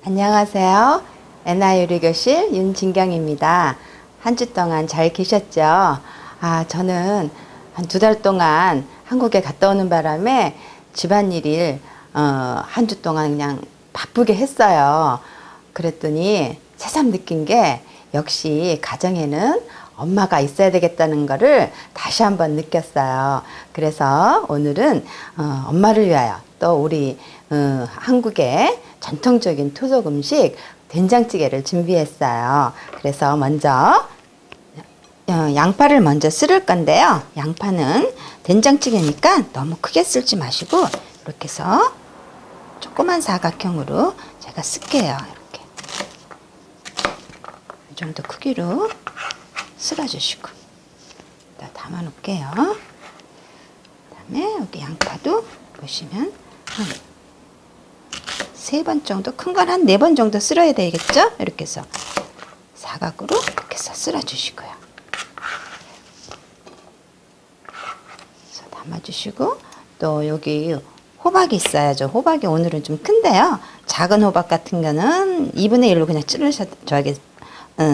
안녕하세요. 애나요리교실 윤진경입니다. 한 주 동안 잘 계셨죠? 저는 한 2달 동안 한국에 갔다 오는 바람에 집안일을 한 주 동안 그냥 바쁘게 했어요. 그랬더니 새삼 느낀 게 역시 가정에는 엄마가 있어야 되겠다는 거를 다시 한번 느꼈어요. 그래서 오늘은 엄마를 위하여 또 우리 한국의 전통적인 토속 음식 된장찌개를 준비했어요. 그래서 먼저 양파를 먼저 썰을 건데요. 양파는 된장찌개니까 너무 크게 썰지 마시고 이렇게 해서 조그만 사각형으로 제가 쓸게요. 이렇게 이 정도 크기로 쓸어주시고 일단 담아 놓을게요. 그 다음에 여기 양파도 보시면 한 3번 정도, 큰 건 한 4번 정도 쓸어야 되겠죠? 이렇게 해서 사각으로 이렇게 해서 쓸어 주시고요. 그래서 담아 주시고, 또 여기 호박이 있어야죠. 호박이 오늘은 좀 큰데요. 작은 호박 같은 거는 2분의 1로 그냥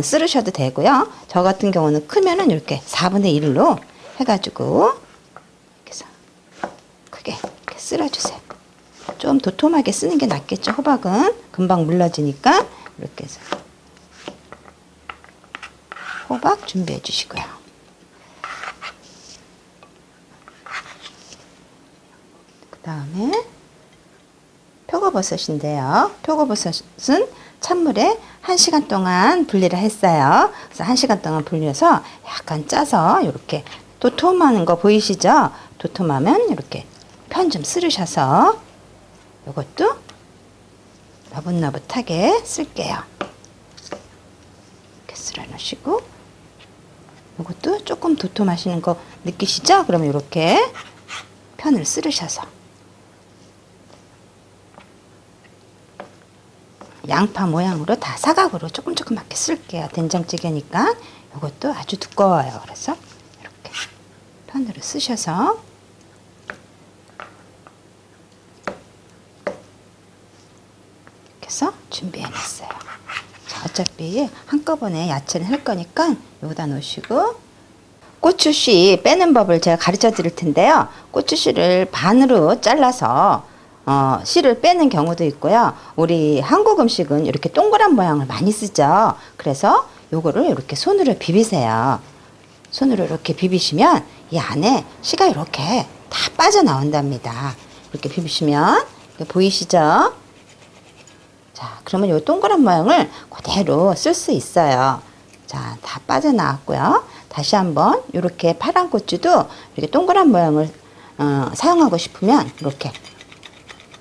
쓸으셔도 되고요. 저 같은 경우는 크면은 이렇게 4분의 1로 해가지고 이렇게 해서 크게 이렇게 쓸어주세요. 좀 도톰하게 쓰는 게 낫겠죠. 호박은 금방 물러지니까. 이렇게 해서 호박 준비해 주시고요. 그 다음에 표고버섯인데요. 표고버섯은 찬물에 1시간 동안 분리를 했어요. 그래서 1시간 동안 불려서 약간 짜서 이렇게 도톰한 거 보이시죠? 도톰하면 이렇게 편 좀 쓸으셔서 이것도 너붓너붓하게 쓸게요. 이렇게 쓸어 놓으시고, 이것도 조금 도톰하시는 거 느끼시죠? 그러면 이렇게 편을 쓸으셔서 양파 모양으로 다 사각으로 조금조금맣게 쓸게요. 된장찌개니까 이것도 아주 두꺼워요. 그래서 이렇게 편으로 쓰셔서 해서 준비해 놨어요. 자, 어차피 한꺼번에 야채를 할 거니까 여기다 놓으시고, 고추씨 빼는 법을 제가 가르쳐 드릴 텐데요. 고추씨를 반으로 잘라서 씨를 빼는 경우도 있고요. 우리 한국 음식은 이렇게 동그란 모양을 많이 쓰죠. 그래서 요거를 이렇게 손으로 비비세요. 손으로 이렇게 비비시면 이 안에 씨가 이렇게 다 빠져나온답니다. 이렇게 비비시면 보이시죠? 자, 그러면 이 동그란 모양을 그대로 쓸 수 있어요. 자, 다 빠져나왔고요. 다시 한번 이렇게 파란 고추도 이렇게 동그란 모양을 사용하고 싶으면 이렇게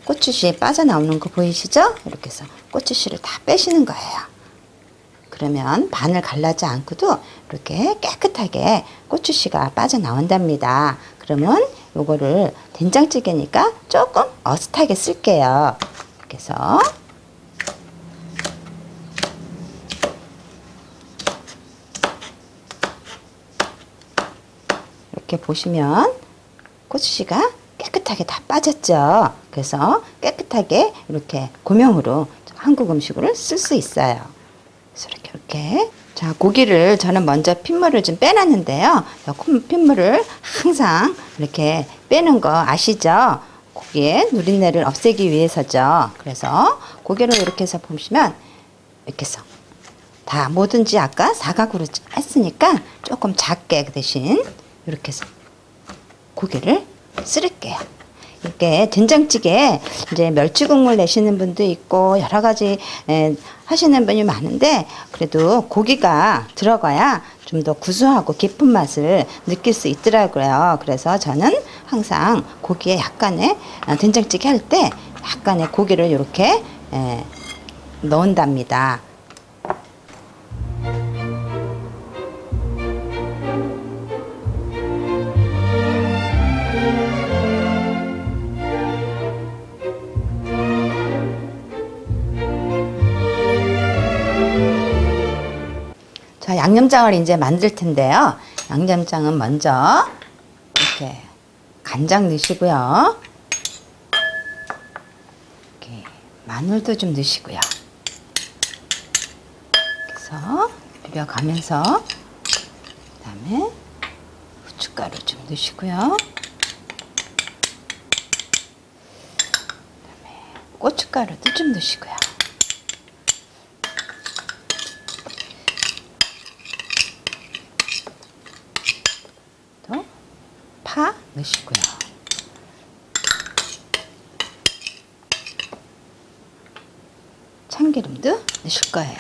고추씨 빠져나오는 거 보이시죠? 이렇게 해서 고추씨를 다 빼시는 거예요. 그러면 반을 갈라지 않고도 이렇게 깨끗하게 고추씨가 빠져나온답니다. 그러면 요거를 된장찌개니까 조금 어슷하게 쓸게요. 이렇게 해서 이렇게 보시면 고추씨가 깨끗하게 다 빠졌죠. 그래서 깨끗하게 이렇게 고명으로 한국 음식으로 쓸 수 있어요. 그래서 이렇게 자, 고기를 저는 먼저 핏물을 좀 빼놨는데요. 핏물을 항상 이렇게 빼는 거 아시죠? 고기의 누린내를 없애기 위해서죠. 그래서 고기를 이렇게 해서 보시면 이렇게 해서 다 뭐든지 아까 사각으로 했으니까 조금 작게 그 대신 이렇게 해서 고기를 쓸을게요. 이렇게 된장찌개 이제 멸치국물 내시는 분도 있고 여러 가지 하시는 분이 많은데, 그래도 고기가 들어가야 좀 더 구수하고 깊은 맛을 느낄 수 있더라고요. 그래서 저는 항상 고기에 약간의 된장찌개 할 때 약간의 고기를 이렇게 넣은답니다. 자, 양념장을 이제 만들 텐데요. 양념장은 먼저 이렇게 간장 넣으시고요. 이렇게 마늘도 좀 넣으시고요. 그래서 비벼가면서 그다음에 후춧가루 좀 넣으시고요. 그다음에 고춧가루도 좀 넣으시고요. 또 파 넣으시고요. 참기름도 넣으실 거예요.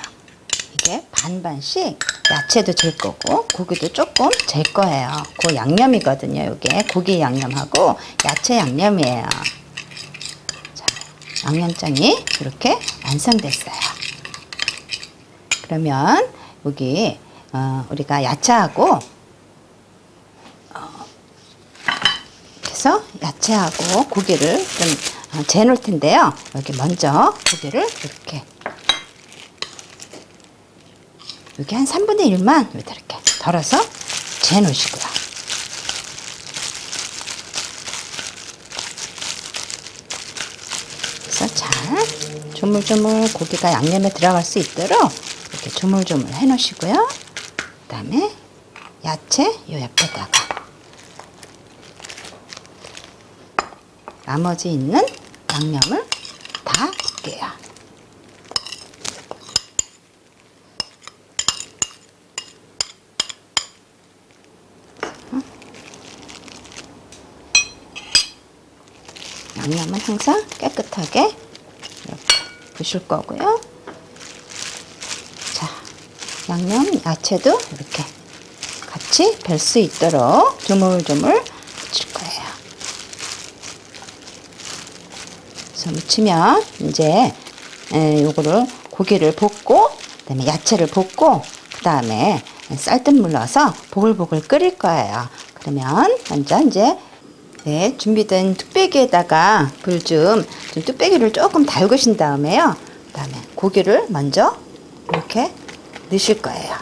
이게 반반씩 야채도 질 거고 고기도 조금 질 거예요. 그 양념이거든요. 이게 고기 양념하고 야채 양념이에요. 자, 양념장이 이렇게 완성됐어요. 그러면 여기 우리가 야채하고 그래서 야채하고 고기를 좀 재놓을 텐데요. 여기 먼저 고기를 이렇게 한 3분의 1만 이렇게 덜어서 재놓으시고요. 그래서 잘 조물조물 고기가 양념에 들어갈 수 있도록 이렇게 조물조물 해놓으시고요. 그 다음에 야채 요 옆에다가 나머지 있는 양념을 다 붓게요. 양념은 항상 깨끗하게 이렇게 부실 거고요. 자, 양념, 야채도 이렇게 같이 별 수 있도록 조물조물 묻힐 거예요. 그래서 묻히면 이제 요거를 고기를 볶고 그다음에 야채를 볶고 그다음에 쌀뜨물 넣어서 보글보글 끓일 거예요. 그러면 먼저 이제 준비된 뚝배기에다가 불 좀 뚝배기를 조금 달구신 다음에요. 그다음에 고기를 먼저 이렇게 넣으실 거예요.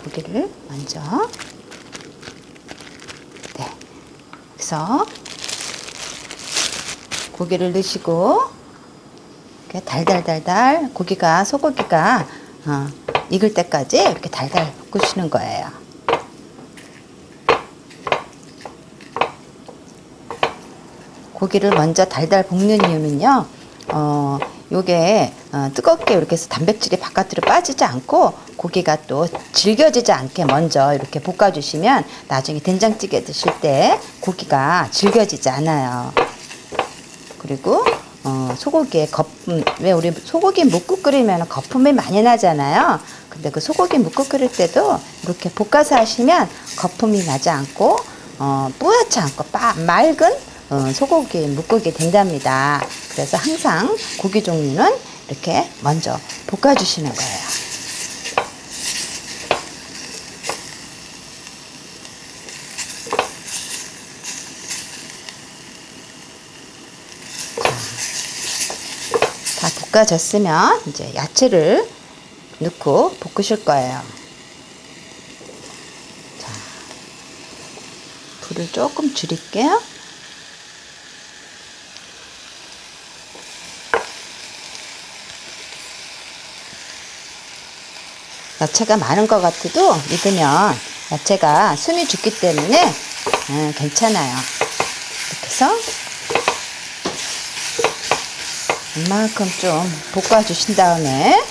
고기를 먼저 그래서 고기를 넣으시고 이렇게 달달달달 고기가 소고기가 익을 때까지 이렇게 달달 볶으시는 거예요. 고기를 먼저 달달 볶는 이유는요. 요게 뜨겁게 이렇게 해서 단백질이 바깥으로 빠지지 않고 고기가 또 질겨지지 않게 먼저 이렇게 볶아주시면 나중에 된장찌개 드실 때 고기가 질겨지지 않아요. 그리고 소고기에 거품, 왜 우리 소고기 묵국 끓이면 거품이 많이 나잖아요. 근데 그 소고기 묵국 끓일 때도 이렇게 볶아서 하시면 거품이 나지 않고 뿌옇지 않고 맑은 소고기 묵국이 된답니다. 그래서 항상 고기 종류는 이렇게 먼저 볶아주시는 거예요. 다 볶아졌으면 이제 야채를 넣고 볶으실 거예요. 자, 불을 조금 줄일게요. 야채가 많은 것 같아도 익으면 야채가 숨이 죽기 때문에 괜찮아요. 이렇게 해서 이만큼 좀 볶아주신 다음에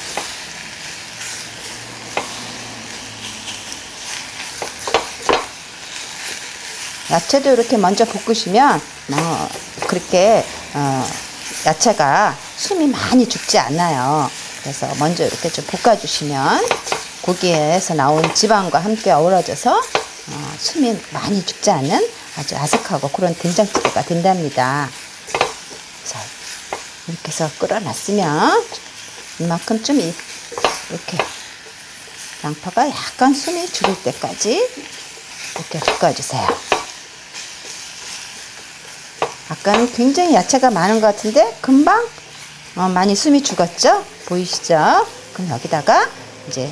야채도 이렇게 먼저 볶으시면 그렇게 야채가 숨이 많이 죽지 않아요. 그래서 먼저 이렇게 좀 볶아주시면 고기에서 나온 지방과 함께 어우러져서 숨이 많이 죽지 않은 아주 아삭하고 그런 된장찌개가 된답니다. 자, 이렇게 해서 끓여놨으면 이만큼 좀 이렇게 양파가 약간 숨이 죽을 때까지 이렇게 볶아주세요. 아까는 굉장히 야채가 많은 것 같은데 금방 많이 숨이 죽었죠? 보이시죠? 그럼 여기다가 이제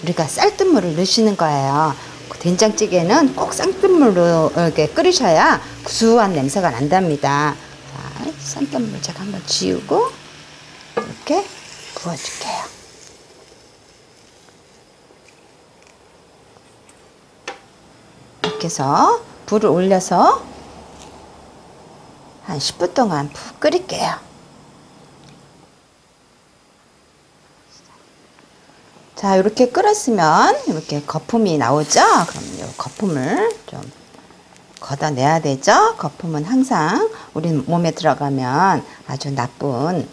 우리가 쌀뜨물을 넣으시는 거예요. 그 된장찌개는 꼭 쌀뜨물로 이렇게 끓이셔야 구수한 냄새가 난답니다. 자, 쌀뜨물을 제가 한번 지우고 이렇게 부어줄게요. 이렇게 해서 불을 올려서 한 10분 동안 푹 끓일게요. 자, 이렇게 끓었으면 이렇게 거품이 나오죠? 그럼 이 거품을 좀 걷어내야 되죠? 거품은 항상 우리 몸에 들어가면 아주 나쁜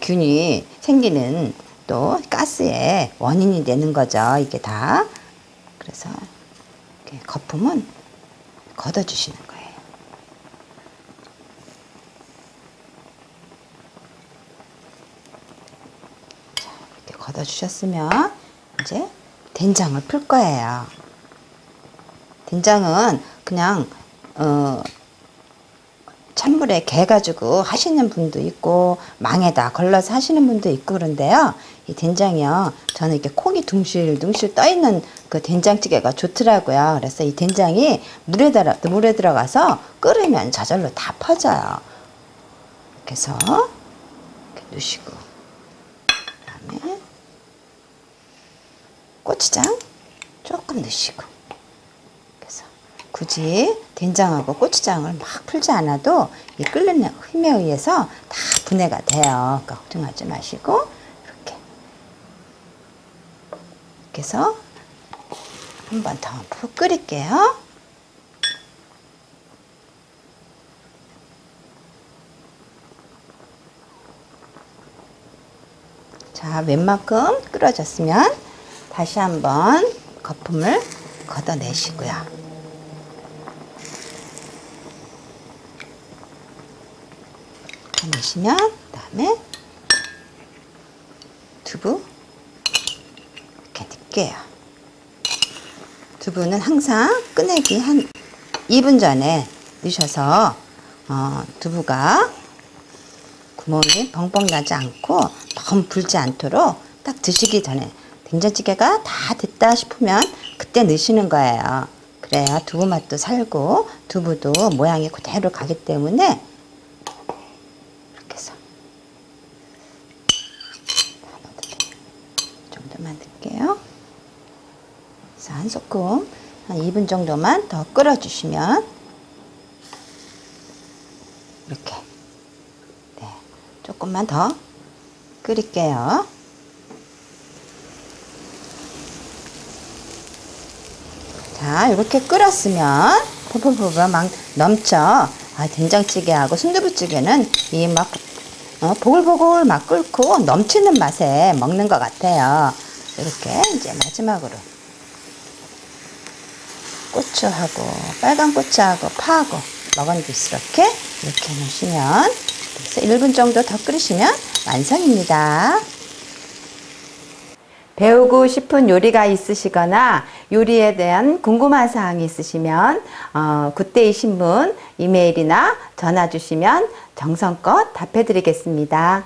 균이 생기는 또 가스의 원인이 되는 거죠. 이게 다. 그래서 이렇게 거품은 걷어주시는 거예요. 자, 이렇게 걷어주셨으면 이제 된장을 풀 거예요. 된장은 그냥 찬물에 개 가지고 하시는 분도 있고 망에다 걸러서 하시는 분도 있고 그런데요. 이 된장이요. 저는 이렇게 콩이 둥실둥실 떠 있는 그 된장찌개가 좋더라고요. 그래서 이 된장이 물에 들어가서 끓으면 저절로 다 퍼져요. 그래서 이렇게 넣으시고 그다음에 고추장 조금 넣으시고 굳이 된장하고 고추장을 막 풀지 않아도 이 끓는 힘에 의해서 다 분해가 돼요. 그러니까 걱정하지 마시고 이렇게 해서 한 번 더 푹 끓일게요. 자, 웬만큼 끓어졌으면 다시 한번 거품을 걷어내시고요. 내시면 그다음에 두부 이렇게 넣을게요. 두부는 항상 꺼내기 한 2분 전에 넣으셔서 두부가 구멍이 벙벙 나지 않고 너무 불지 않도록 딱 드시기 전에 된장찌개가 다 됐다 싶으면 그때 넣으시는 거예요. 그래야 두부 맛도 살고 두부도 모양이 그대로 가기 때문에 넣을게요. 그래서 한 소끔 한 2분 정도만 더 끓여주시면 이렇게 조금만 더 끓일게요. 자, 이렇게 끓었으면 펄펄펄펄 막 넘쳐. 된장찌개하고 순두부찌개는 이 막 보글보글 막 끓고 넘치는 맛에 먹는 것 같아요. 이렇게 이제 마지막으로 고추하고 빨간 고추하고 파하고 먹은비스럽게 이렇게 넣으시면 그래서 1분 정도 더 끓이시면 완성입니다. 배우고 싶은 요리가 있으시거나 요리에 대한 궁금한 사항이 있으시면 굿데이 신문 이메일이나 전화 주시면 정성껏 답해 드리겠습니다.